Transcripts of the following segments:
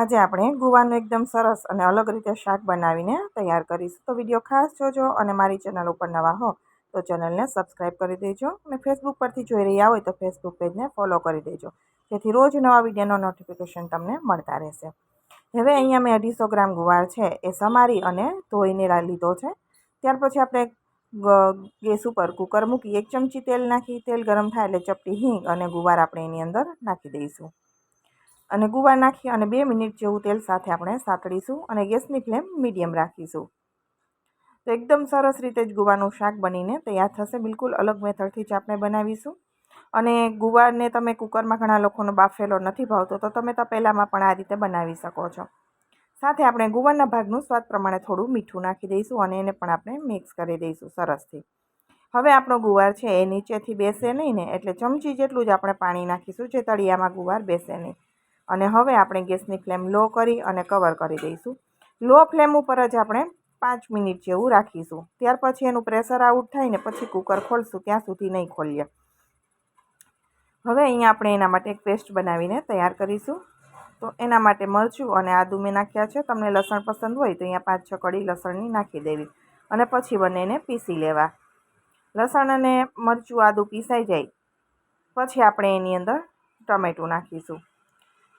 આજે આપણે ગુવાનું એકદમ સરસ અને અલગ રીતે શાક બનાવીને તૈયાર કરીશું. તો વિડીયો ખાસ જોજો અને મારી ચેનલ ઉપર નવા હો તો ચેનલને સબસ્ક્રાઈબ કરી દેજો અને ફેસબુક પરથી જોઈ રહ્યા હોય તો ફેસબુક પેજને ફોલો કરી દેજો, જેથી રોજ નવા વિડીયોનો નોટિફિકેશન તમને મળતા રહેશે. હવે અહીંયા મેં 250 ગ્રામ ગુવાર છે એ સમારી અને ધોઈને લીધો છે. ત્યાર પછી આપણે ગેસ ઉપર કુકર મૂકી 1 ચમચી તેલ નાખી, તેલ ગરમ થાય એટલે ચપટી હિંગ અને ગુવાર આપણે એની અંદર નાખી દઈશું અને ગુવાર નાખી અને 2 મિનિટ જેવું તેલ સાથે આપણે સાતળીશું અને ગેસની ફ્લેમ મીડિયમ રાખીશું. તો એકદમ સરસ રીતે જ ગુવાનું શાક બનીને તૈયાર થશે. બિલકુલ અલગ મેથડથી જ આપણે બનાવીશું. અને ગુવારને તમે કુકરમાં ઘણા લોકોનો બાફેલો નથી ભાવતો તો તમે તપેલામાં પણ આ રીતે બનાવી શકો છો. સાથે આપણે ગુવારના ભાગનું સ્વાદ પ્રમાણે થોડું મીઠું નાખી દઈશું અને એને પણ આપણે મિક્સ કરી દઈશું સરસથી. હવે આપણો ગુવાર છે એ નીચેથી બેસે નહીં ને, એટલે ચમચી જેટલું જ આપણે પાણી નાખીશું, જે તળિયામાં ગુવાર બેસે નહીં. અને હવે આપણે ગેસની ફ્લેમ લો કરી અને કવર કરી દઈશું. લો ફ્લેમ ઉપર જ આપણે 5 મિનિટ જેવું રાખીશું. ત્યાર પછી એનું પ્રેશર આઉટ થાય ને પછી કુકર ખોલશું, ત્યાં સુધી નહીં ખોલીએ. હવે અહીંયા આપણે એના માટે એક પેસ્ટ બનાવીને તૈયાર કરીશું. તો એના માટે મરચું અને આદું મેં નાખ્યા છે. તમને લસણ પસંદ હોય તો અહીંયા 5-6 કળી લસણની નાખી દેવી અને પછી બંનેને પીસી લેવા. લસણ અને મરચું આદું પીસાઈ જાય પછી આપણે એની અંદર ટમેટું નાખીશું.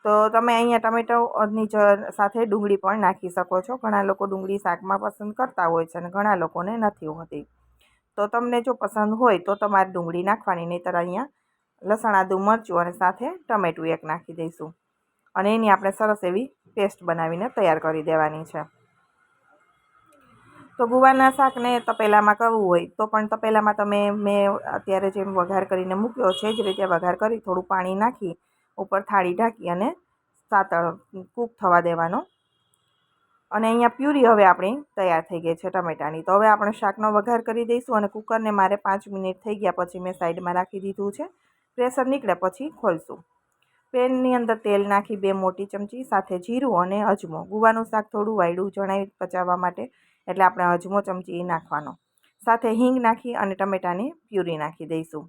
તો તમે અહીંયા ટમેટોની સાથે ડુંગળી પણ નાખી શકો છો. ઘણા લોકો ડુંગળી શાકમાં પસંદ કરતા હોય છે અને ઘણા લોકોને નથી હોતી. તો તમને જો પસંદ હોય તો તમારે ડુંગળી નાખવાની, નહીંતર અહીંયા લસણ આદું મરચું અને સાથે ટમેટું એક નાખી દઈશું અને એની આપણે સરસ એવી પેસ્ટ બનાવીને તૈયાર કરી દેવાની છે. તો ગુવારના શાકને તપેલામાં કરવું હોય તો પણ તપેલામાં મેં અત્યારે જેમ વઘાર કરીને મૂક્યો છે જ રીતે વઘાર કરી થોડું પાણી નાખી ઉપર થાળી ઢાંકી અને કૂક થવા દેવાનો. અને અહીંયા પ્યુરી હવે આપણી તૈયાર થઈ ગઈ છે ટમેટાની. તો હવે આપણે શાકનો વઘાર કરી દઈશું અને કુકરને મારે 5 મિનિટ થઈ ગયા પછી મેં સાઈડમાં રાખી દીધું છે. પ્રેશર નીકળે પછી ખોલશું. પેનની અંદર તેલ નાખી 2 મોટી ચમચી સાથે જીરું અને અજમો. ગુવાનું શાક થોડું વાયડું જણાય પચાવવા માટે, એટલે આપણે અજમો ચમચી નાખવાનો. સાથે હિંગ નાખી અને ટમેટાની પ્યુરી નાખી દઈશું.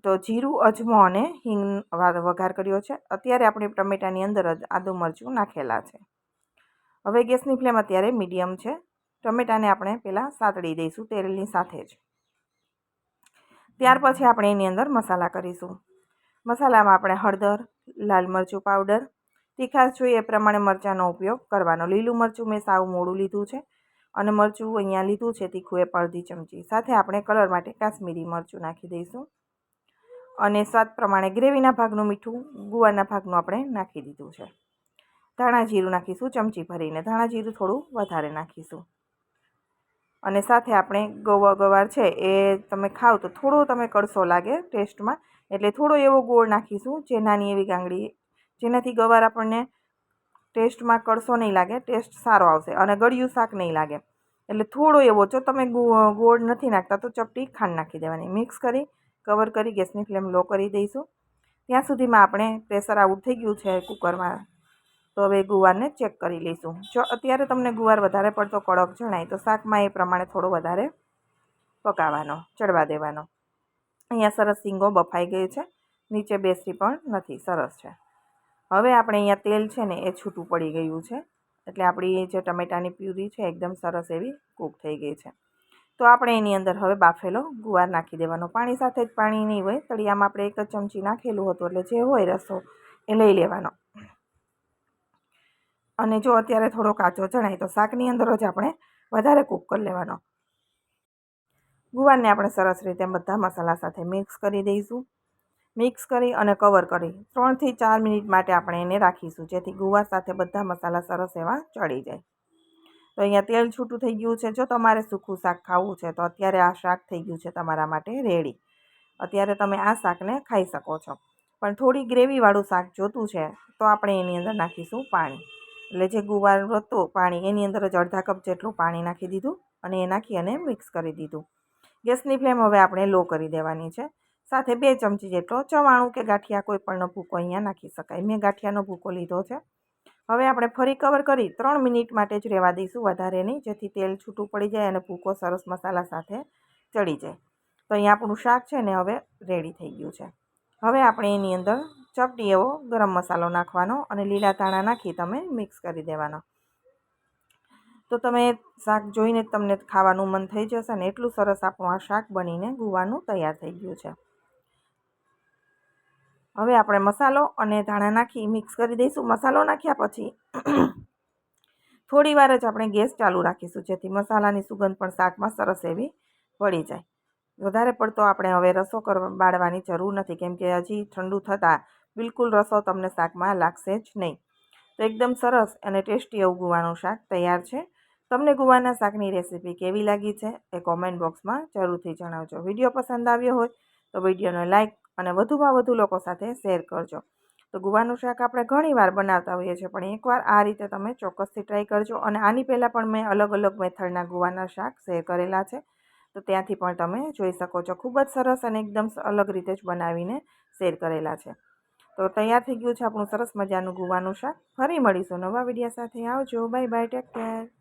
તો જીરું, અજમો અને હિંગ વઘાર કર્યો છે. અત્યારે આપણે ટમેટાની અંદર જ આદું મરચું નાખેલા છે. હવે ગેસની ફ્લેમ અત્યારે મીડિયમ છે. ટમેટાને આપણે પહેલાં સાતળી દઈશું તેલની સાથે જ. ત્યાર પછી આપણે એની અંદર મસાલા કરીશું. મસાલામાં આપણે હળદર, લાલ મરચું પાવડર, તીખાશ જોઈએ એ પ્રમાણે મરચાંનો ઉપયોગ કરવાનો. લીલું મરચું મેં સાવ મોડું લીધું છે અને મરચું અહીંયા લીધું છે તીખું એ 1/2 ચમચી. સાથે આપણે કલર માટે કાશ્મીરી મરચું નાખી દઈશું અને સ્વાદ પ્રમાણે ગ્રેવીના ભાગનું મીઠું ગુવારના ભાગનું આપણે નાખી દીધું છે. ધાણા જીરું નાખીશું ચમચી ભરીને. ધાણા જીરું થોડું વધારે નાખીશું અને સાથે આપણે ગવાર છે એ તમે ખાવ તો થોડો તમે કડસો લાગે ટેસ્ટમાં, એટલે થોડો એવો ગોળ નાખીશું, જે નાની એવી ગાંગડી, જેનાથી ગવાર આપણને ટેસ્ટમાં કડસો નહીં લાગે, ટેસ્ટ સારો આવશે અને ગળ્યું શાક નહીં લાગે. એટલે થોડો એવો, જો તમે ગોળ નથી નાખતા તો ચપટી ખાંડ નાખી દેવાની. મિક્સ કરી કવર કરી ગેસની ફ્લેમ લો કરી દઈશું. ત્યાં સુધીમાં આપણે પ્રેશર આઉટ થઈ ગયું છે કુકરમાં. તો હવે ગુવારને ચેક કરી લઈશું. જો અત્યારે તમને ગુવાર વધારે પડતો કડક જણાય તો શાકમાં એ પ્રમાણે થોડો વધારે પકાવવાનો, ચડવા દેવાનો. અહીંયા સરસ શીંગો બફાઈ ગઈ છે, નીચે બેસતી પણ નથી, સરસ છે. હવે આપણે અહીંયા તેલ છે ને એ છૂટું પડી ગયું છે, એટલે આપણી જે ટમેટાની પ્યુરી છે એકદમ સરસ એવી કૂક થઈ ગઈ છે. તો આપણે એની અંદર હવે બાફેલો ગુવાર નાખી દેવાનો. પાણી સાથે જ, પાણી નહીં હોય, તળિયામાં આપણે 1 જ ચમચી નાખેલું હતું એટલે જે હોય રસો એ લઈ લેવાનો. અને જો અત્યારે થોડો કાચો જણાય તો શાકની અંદર જ આપણે વધારે કૂક કરી લેવાનો. ગુવારને આપણે સરસ રીતે બધા મસાલા સાથે મિક્સ કરી દઈશું. મિક્સ કરી અને કવર કરી 3 થી 4 મિનિટ માટે આપણે એને રાખીશું, જેથી ગુવાર સાથે બધા મસાલા સરસ એવા ચડી જાય. તો અહીંયા તેલ છૂટું થઈ ગયું છે. જો તમારે સૂકું શાક ખાવું છે તો અત્યારે આ શાક થઈ ગયું છે તમારા માટે રેડી. અત્યારે તમે આ શાકને ખાઈ શકો છો. પણ થોડી ગ્રેવીવાળું શાક જોતું છે તો આપણે એની અંદર નાખીશું પાણી. એટલે જે ગુવાર હતું પાણી એની અંદર જ અડધા કપ જેટલું પાણી નાખી દીધું અને એ નાખી અને મિક્સ કરી દીધું. ગેસની ફ્લેમ હવે આપણે લો કરી દેવાની છે. સાથે 2 ચમચી જેટલો ચવાણું કે ગાંઠિયા કોઈ પણનો ભૂકો અહીંયા નાખી શકાય. મેં ગાંઠિયાનો ભૂકો લીધો છે. હવે આપણે ફરી કવર કરી 3 મિનિટ માટે જ રહેવા દઈશું, વધારે નહીં, જેથી તેલ છૂટું પડી જાય અને ભૂકો સરસ મસાલા સાથે ચડી જાય. તો અહીંયા આપણું શાક છે ને હવે રેડી થઈ ગયું છે. હવે આપણે એની અંદર ચપટી એવો ગરમ મસાલો નાખવાનો અને લીલા ધાણા નાખી તમે મિક્સ કરી દેવાનો. તો તમે શાક જોઈને જ તમને ખાવાનું મન થઈ જશે ને એટલું સરસ આપણું આ શાક બનીને ગુવાનું તૈયાર થઈ ગયું છે. હવે આપણે મસાલો અને ધાણા નાખી મિક્સ કરી દઈશું. મસાલો નાખ્યા પછી થોડી વાર જ આપણે ગેસ ચાલુ રાખીશું, જેથી મસાલાની સુગંધ પણ શાકમાં સરસ એવી પડી જાય. વધારે પડતો આપણે હવે રસો બાળવાની જરૂર નથી, કેમ કે હજી ઠંડુ થતાં બિલકુલ રસો તમને શાકમાં લાગશે જ નહીં. તો એકદમ સરસ અને ટેસ્ટી એવું ગુવાનું શાક તૈયાર છે. તમને ગુવાના શાકની રેસીપી કેવી લાગી છે એ કોમેન્ટ બોક્સમાં જરૂરથી જણાવજો. વિડીયો પસંદ આવ્યો હોય તો વિડીયોને લાઇક અને વધુમાં વધુ લોકો સાથે શેર કરજો. તો ગુવાનું શાક આપણે ઘણીવાર બનાવતા હોઈએ છીએ, પણ એકવાર આ રીતે તમે ચોક્કસથી ટ્રાય કરજો. અને આની પહેલાં પણ મેં અલગ અલગ મેથડના ગુવાના શાક શેર કરેલા છે, તો ત્યાંથી પણ તમે જોઈ શકો છો. ખૂબ જ સરસ અને એકદમ અલગ રીતે જ બનાવીને શેર કરેલા છે. તો તૈયાર થઈ ગયું છે આપણું સરસ મજાનું ગુવાનું શાક. ફરી મળીશું નવા વિડીયો સાથે. આવજો, બાય બાય, ટેક કેર.